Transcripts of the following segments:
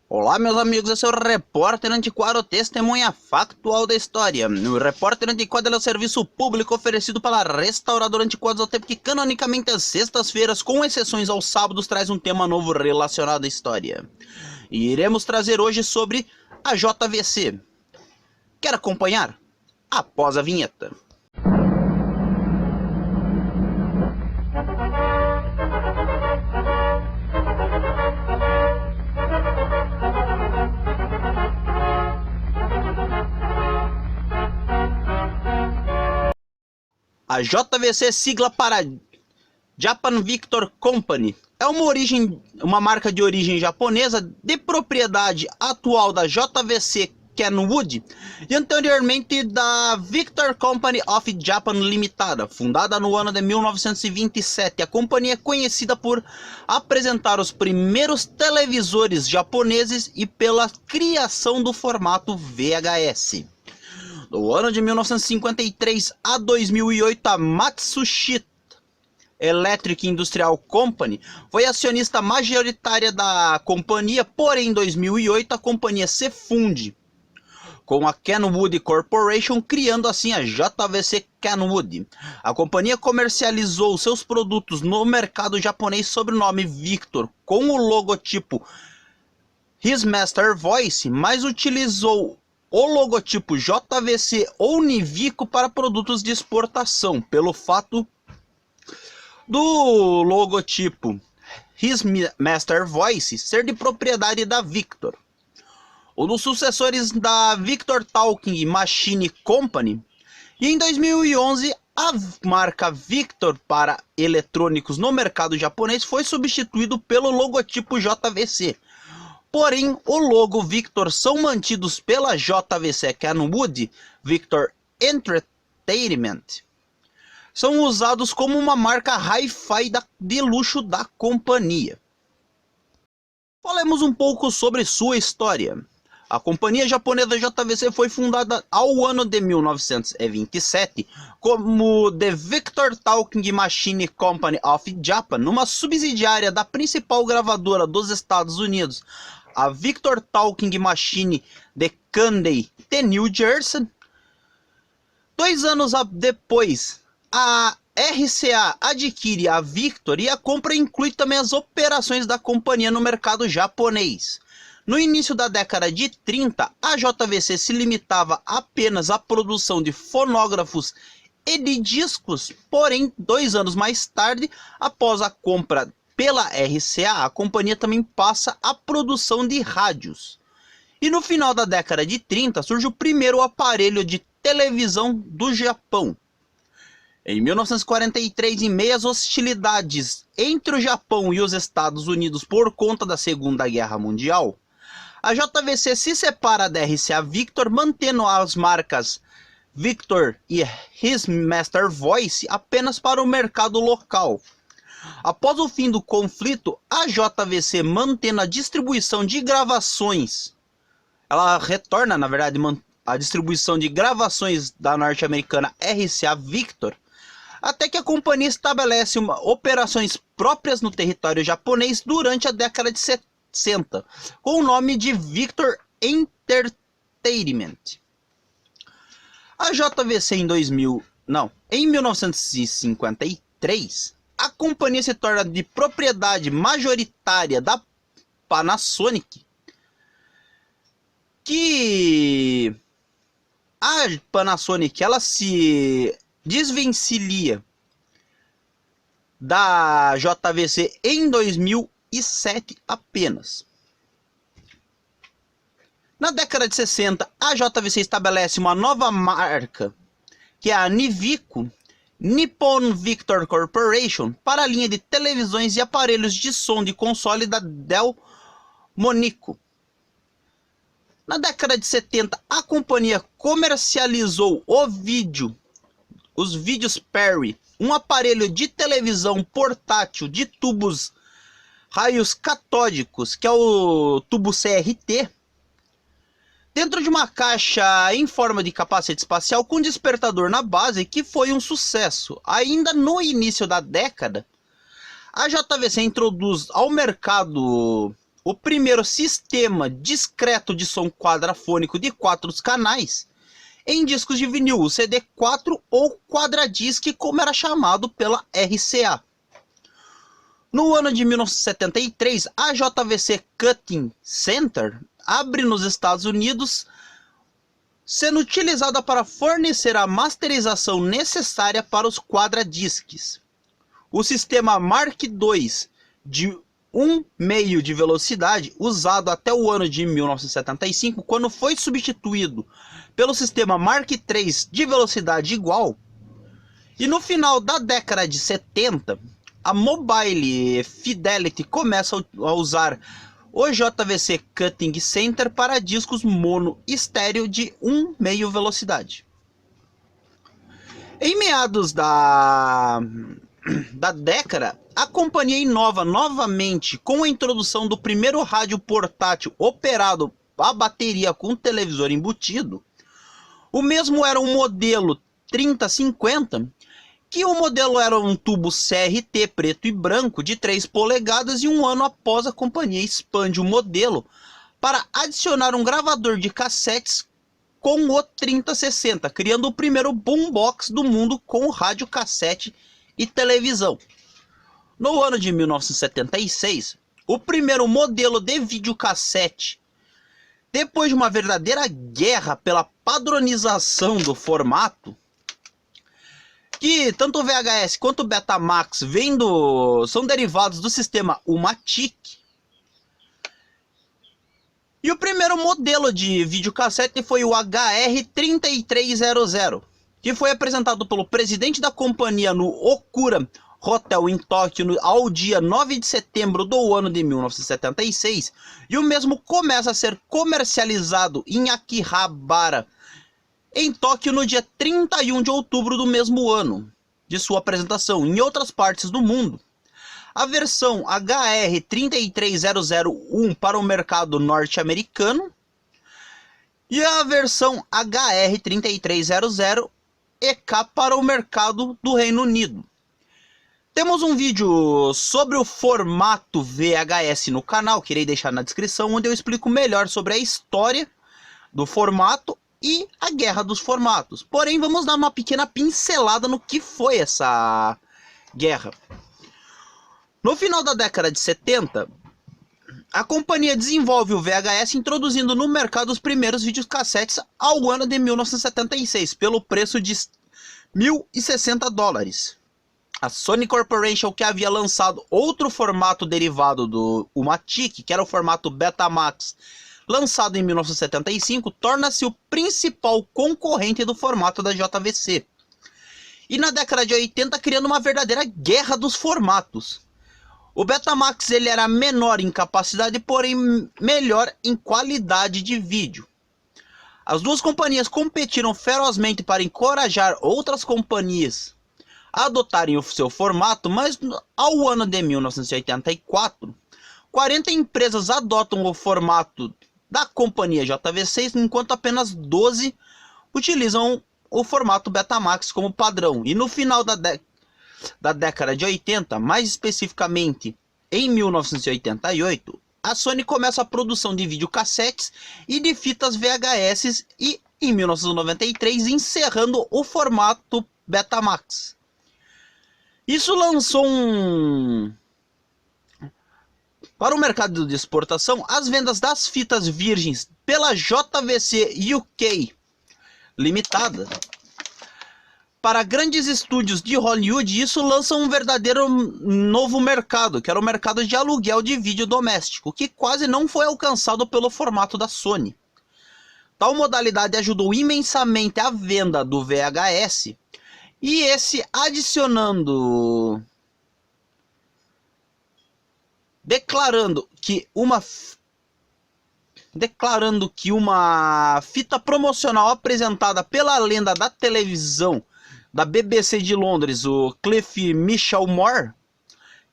Olá, meus amigos, esse é o Repórter Antiquário, testemunha factual da história. O Repórter Antiquário é o serviço público oferecido pela restauradora Antiquários ao tempo que, canonicamente, às sextas-feiras, com exceções aos sábados, traz um tema novo relacionado à história. E iremos trazer hoje sobre a JVC. Quer acompanhar? Após a vinheta. A JVC, sigla para Japan Victor Company, é uma marca de origem japonesa de propriedade atual da JVC Kenwood e anteriormente da Victor Company of Japan Limitada, fundada no ano de 1927. A companhia é conhecida por apresentar os primeiros televisores japoneses e pela criação do formato VHS. Do ano de 1953 a 2008, a Matsushita Electric Industrial Company foi acionista majoritária da companhia, porém em 2008 a companhia se funde com a Kenwood Corporation, criando assim a JVC Kenwood. A companhia comercializou seus produtos no mercado japonês sob o nome Victor, com o logotipo His Master Voice, mas utilizou o logotipo JVC ou Nivico para produtos de exportação, pelo fato do logotipo His Master Voice ser de propriedade da Victor. Um dos sucessores da Victor Talking Machine Company, e em 2011 a marca Victor para eletrônicos no mercado japonês foi substituído pelo logotipo JVC. Porém, o logo Victor são mantidos pela JVC Kenwood, Victor Entertainment, são usados como uma marca hi-fi de luxo da companhia. Falemos um pouco sobre sua história. A companhia japonesa JVC foi fundada ao ano de 1927 como The Victor Talking Machine Company of Japan, uma subsidiária da principal gravadora dos Estados Unidos, a Victor Talking Machine de Canday, de New Jersey. 2 anos depois, a RCA adquire a Victor e a compra inclui também as operações da companhia no mercado japonês. No início da década de 30, a JVC se limitava apenas à produção de fonógrafos e de discos, porém, 2 anos mais tarde, após a compra pela RCA, a companhia também passa à produção de rádios. E no final da década de 30 surge o primeiro aparelho de televisão do Japão. Em 1943, em meio às hostilidades entre o Japão e os Estados Unidos por conta da Segunda Guerra Mundial, a JVC se separa da RCA Victor, mantendo as marcas Victor e His Master Voice apenas para o mercado local. Após o fim do conflito, a JVC, mantendo a distribuição de gravações, ela retorna, na verdade, a distribuição de gravações da norte-americana RCA Victor, até que a companhia estabelece operações próprias no território japonês durante a década de 60, com o nome de Victor Entertainment. A JVC em 1953, a companhia se torna de propriedade majoritária da Panasonic, que a Panasonic ela se desvencilha da JVC em 2007 apenas. Na década de 60, a JVC estabelece uma nova marca, que é a Nivico, Nippon Victor Corporation, para a linha de televisões e aparelhos de som de console da Dell Monico. Na década de 70, a companhia comercializou os vídeos Perry, um aparelho de televisão portátil de tubos raios catódicos, que é o tubo CRT, dentro de uma caixa em forma de capacete espacial com despertador na base, que foi um sucesso. Ainda no início da década, a JVC introduz ao mercado o primeiro sistema discreto de som quadrafônico de 4 canais em discos de vinil, o CD4 ou Quadradisc, como era chamado pela RCA. No ano de 1973, a JVC Cutting Center abre nos Estados Unidos, sendo utilizada para fornecer a masterização necessária para os quadradiscs. O sistema Mark II de 1,5 de velocidade, usado até o ano de 1975, quando foi substituído pelo sistema Mark III de velocidade igual. E no final da década de 70, a Mobile Fidelity começa a usar o JVC Cutting Center para discos mono estéreo de 1,5 velocidade. Em meados da década, a companhia inova novamente com a introdução do primeiro rádio portátil operado a bateria com televisor embutido. O mesmo era um modelo 3050, que o modelo era um tubo CRT preto e branco de 3 polegadas, e um ano após a companhia expande o modelo para adicionar um gravador de cassetes com o 3060, criando o primeiro boombox do mundo com rádio cassete e televisão. No ano de 1976, o primeiro modelo de videocassete, depois de uma verdadeira guerra pela padronização do formato, que tanto o VHS quanto o Betamax são derivados do sistema U-Matic. E o primeiro modelo de videocassete foi o HR-3300, que foi apresentado pelo presidente da companhia no Okura Hotel em Tóquio ao dia 9 de setembro do ano de 1976, e o mesmo começa a ser comercializado em Akihabara, em Tóquio, no dia 31 de outubro do mesmo ano de sua apresentação. Em outras partes do mundo, a versão HR-33001 para o mercado norte-americano e a versão HR-3300 EK para o mercado do Reino Unido. Temos um vídeo sobre o formato VHS no canal, que irei deixar na descrição, onde eu explico melhor sobre a história do formato e a guerra dos formatos. Porém, vamos dar uma pequena pincelada no que foi essa guerra. No final da década de 70, a companhia desenvolve o VHS, introduzindo no mercado os primeiros videocassetes ao ano de 1976, pelo preço de $1.060. A Sony Corporation, que havia lançado outro formato derivado do U-Matic, que era o formato Betamax, lançado em 1975, torna-se o principal concorrente do formato da JVC. E na década de 80, criando uma verdadeira guerra dos formatos. O Betamax ele era menor em capacidade, porém melhor em qualidade de vídeo. As duas companhias competiram ferozmente para encorajar outras companhias a adotarem o seu formato, mas ao ano de 1984, 40 empresas adotam o formato da companhia JVC, enquanto apenas 12 utilizam o formato Betamax como padrão. E no final da década de 80, mais especificamente em 1988, a Sony começa a produção de videocassetes e de fitas VHS, e em 1993 encerrando o formato Betamax. Isso lançou para o mercado de exportação as vendas das fitas virgens pela JVC UK Limitada para grandes estúdios de Hollywood. Isso lança um verdadeiro novo mercado, que era o mercado de aluguel de vídeo doméstico, que quase não foi alcançado pelo formato da Sony. Tal modalidade ajudou imensamente a venda do VHS, e esse declarando que uma fita promocional apresentada pela lenda da televisão da BBC de Londres, o Cliff Michelmore,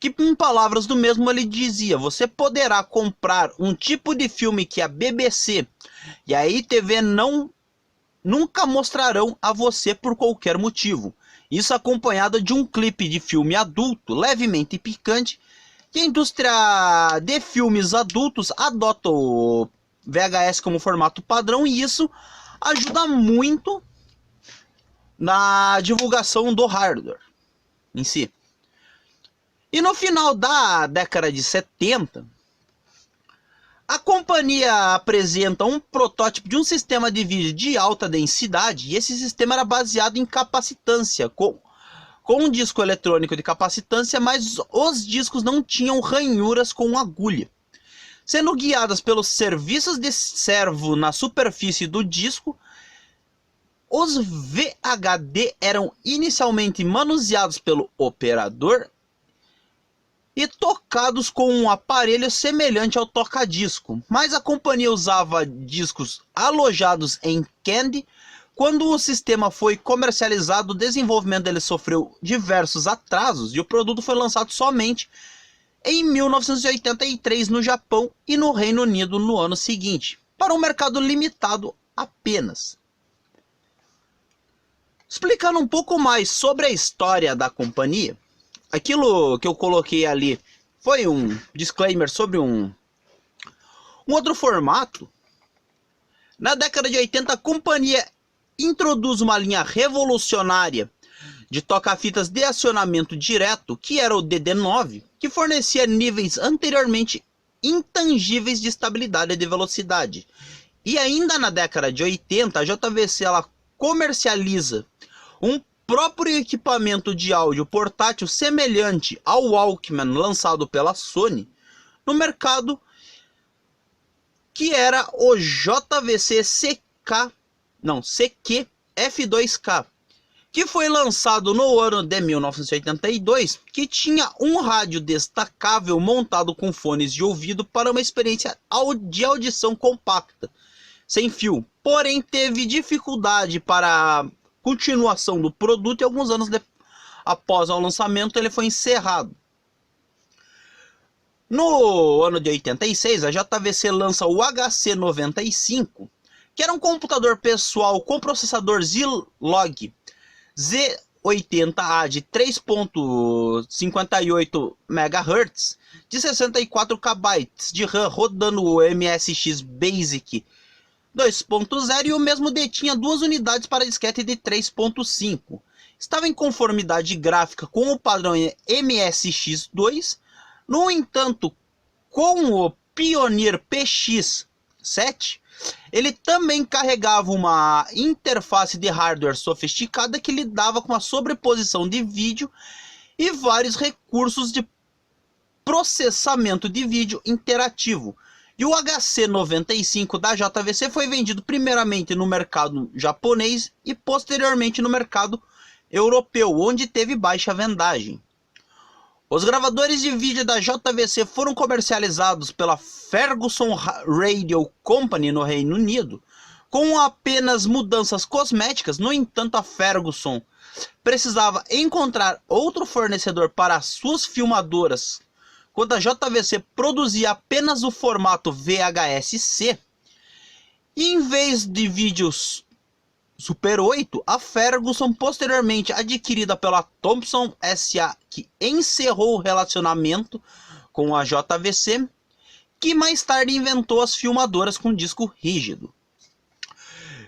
que em palavras do mesmo ele dizia: você poderá comprar um tipo de filme que a BBC e a ITV nunca mostrarão a você por qualquer motivo. Isso acompanhado de um clipe de filme adulto, levemente picante, E a indústria de filmes adultos adota o VHS como formato padrão, e isso ajuda muito na divulgação do hardware em si. E no final da década de 70, a companhia apresenta um protótipo de um sistema de vídeo de alta densidade, e esse sistema era baseado em capacitância, com um disco eletrônico de capacitância, mas os discos não tinham ranhuras com agulha. Sendo guiadas pelos serviços de servo na superfície do disco, os VHD eram inicialmente manuseados pelo operador e tocados com um aparelho semelhante ao toca-disco, mas a companhia usava discos alojados em Candy. Quando o sistema foi comercializado, o desenvolvimento dele sofreu diversos atrasos e o produto foi lançado somente em 1983 no Japão e no Reino Unido no ano seguinte, para um mercado limitado apenas. Explicando um pouco mais sobre a história da companhia, aquilo que eu coloquei ali foi um disclaimer sobre um outro formato. Na década de 80, a companhia introduz uma linha revolucionária de toca-fitas de acionamento direto, que era o DD9, que fornecia níveis anteriormente intangíveis de estabilidade e de velocidade. E ainda na década de 80, a JVC ela comercializa um próprio equipamento de áudio portátil semelhante ao Walkman lançado pela Sony no mercado, que era o JVC CQ F2K, que foi lançado no ano de 1982, que tinha um rádio destacável montado com fones de ouvido para uma experiência de audição compacta, sem fio. Porém, teve dificuldade para a continuação do produto e alguns anos após o lançamento ele foi encerrado. No ano de 86, a JVC lança o HC95, que era um computador pessoal com processador Zilog Z80A de 3.58 MHz, de 64 KB de RAM, rodando o MSX Basic 2.0, e o mesmo detinha 2 unidades para disquete de 3.5. Estava em conformidade gráfica com o padrão MSX2. No entanto, com o Pioneer PX7, ele também carregava uma interface de hardware sofisticada que lidava com a sobreposição de vídeo e vários recursos de processamento de vídeo interativo. E o HC95 da JVC foi vendido primeiramente no mercado japonês e posteriormente no mercado europeu, onde teve baixa vendagem. Os gravadores de vídeo da JVC foram comercializados pela Ferguson Radio Company no Reino Unido, com apenas mudanças cosméticas. No entanto, a Ferguson precisava encontrar outro fornecedor para as suas filmadoras, quando a JVC produzia apenas o formato VHS-C. E em vez de vídeos Super 8, a Ferguson, posteriormente adquirida pela Thomson SA, que encerrou o relacionamento com a JVC, que mais tarde inventou as filmadoras com disco rígido.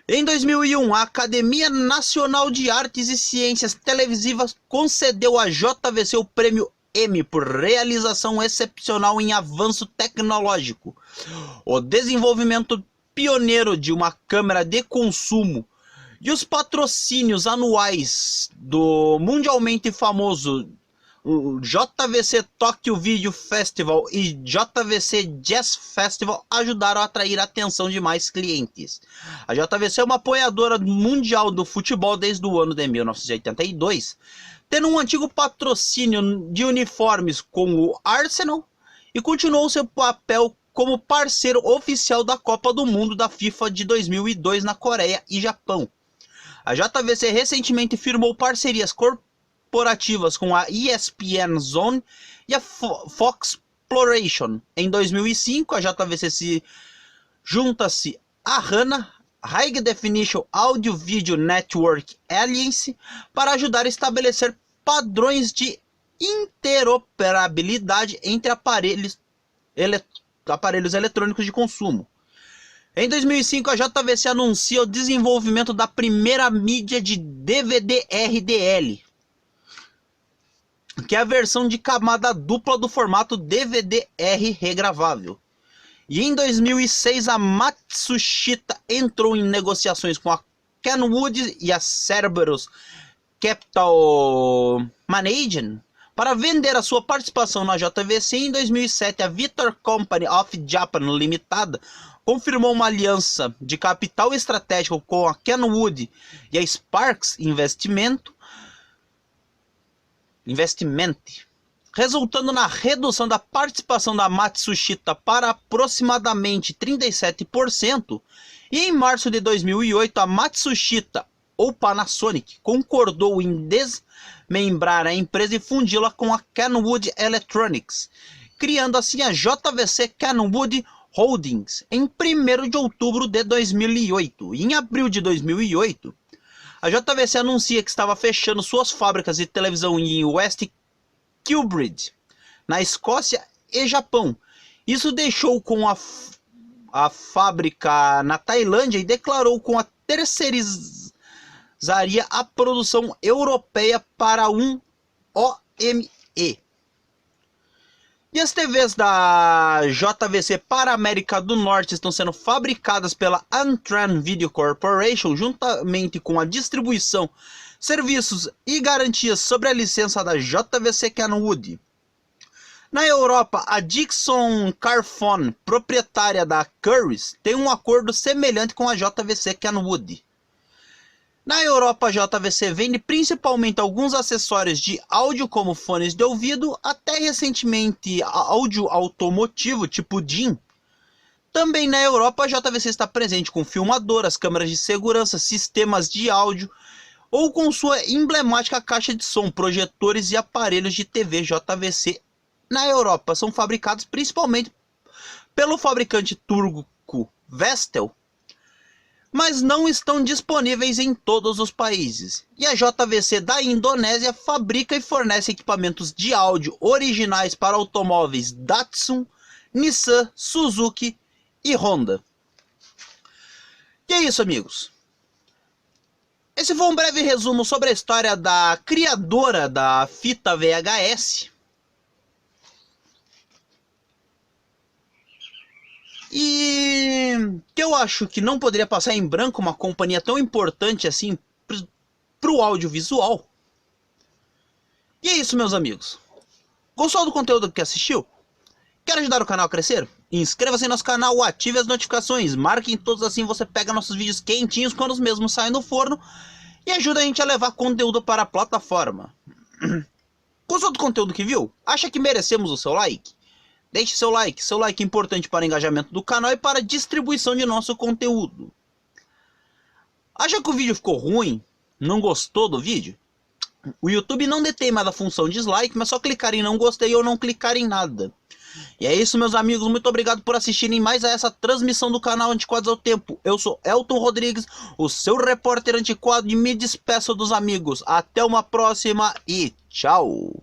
Em 2001, a Academia Nacional de Artes e Ciências Televisivas concedeu à JVC o prêmio Emmy por realização excepcional em avanço tecnológico. O desenvolvimento pioneiro de uma câmera de consumo e os patrocínios anuais do mundialmente famoso JVC Tokyo Video Festival e JVC Jazz Festival ajudaram a atrair a atenção de mais clientes. A JVC é uma apoiadora mundial do futebol desde o ano de 1982, tendo um antigo patrocínio de uniformes com o Arsenal, e continuou seu papel como parceiro oficial da Copa do Mundo da FIFA de 2002 na Coreia e Japão. A JVC recentemente firmou parcerias corporativas com a ESPN Zone e a Fox Exploration. Em 2005, a JVC junta-se à HANA, High Definition Audio Video Network Alliance, para ajudar a estabelecer padrões de interoperabilidade entre aparelhos eletrônicos de consumo. Em 2005, a JVC anuncia o desenvolvimento da primeira mídia de DVD RDL, que é a versão de camada dupla do formato DVD-R regravável. E em 2006, a Matsushita entrou em negociações com a Kenwood e a Cerberus Capital Management para vender a sua participação na JVC. Em 2007, a Victor Company of Japan Limitada confirmou uma aliança de capital estratégico com a Kenwood e a Sparks Investment, resultando na redução da participação da Matsushita para aproximadamente 37%, e em março de 2008 a Matsushita, ou Panasonic, concordou em desmembrar a empresa e fundi-la com a Kenwood Electronics, criando assim a JVC Kenwood Holdings em 1º de outubro de 2008. E em abril de 2008, a JVC anuncia que estava fechando suas fábricas de televisão em West Kilbride, na Escócia e Japão. Isso deixou com a fábrica na Tailândia e declarou com a terceirizaria a produção europeia para um OME. E as TVs da JVC para a América do Norte estão sendo fabricadas pela Antran Video Corporation, juntamente com a distribuição, serviços e garantias sobre a licença da JVC Kenwood. Na Europa, a Dixon Carphone, proprietária da Currys, tem um acordo semelhante com a JVC Kenwood. Na Europa, a JVC vende principalmente alguns acessórios de áudio como fones de ouvido, até recentemente áudio automotivo tipo DIN. Também na Europa, a JVC está presente com filmadoras, câmeras de segurança, sistemas de áudio ou com sua emblemática caixa de som, projetores e aparelhos de TV. JVC na Europa são fabricados principalmente pelo fabricante turco Vestel, mas não estão disponíveis em todos os países. E a JVC da Indonésia fabrica e fornece equipamentos de áudio originais para automóveis Datsun, Nissan, Suzuki e Honda. E é isso, amigos. Esse foi um breve resumo sobre a história da criadora da fita VHS. E que eu acho que não poderia passar em branco uma companhia tão importante assim para o audiovisual. E é isso, meus amigos. Gostou do conteúdo que assistiu? Quer ajudar o canal a crescer? Inscreva-se em nosso canal, ative as notificações, marquem todos, assim você pega nossos vídeos quentinhos quando os mesmos saem do forno e ajuda a gente a levar conteúdo para a plataforma. Gostou do conteúdo que viu? Acha que merecemos o seu like? Deixe seu like é importante para o engajamento do canal e para a distribuição de nosso conteúdo. Acha que o vídeo ficou ruim? Não gostou do vídeo? O YouTube não detém mais a função dislike, mas só clicar em não gostei ou não clicar em nada. E é isso, meus amigos, muito obrigado por assistirem mais a essa transmissão do canal Antiquados ao Tempo. Eu sou Elton Rodrigues, o seu repórter antiquado, e me despeço dos amigos. Até uma próxima e tchau!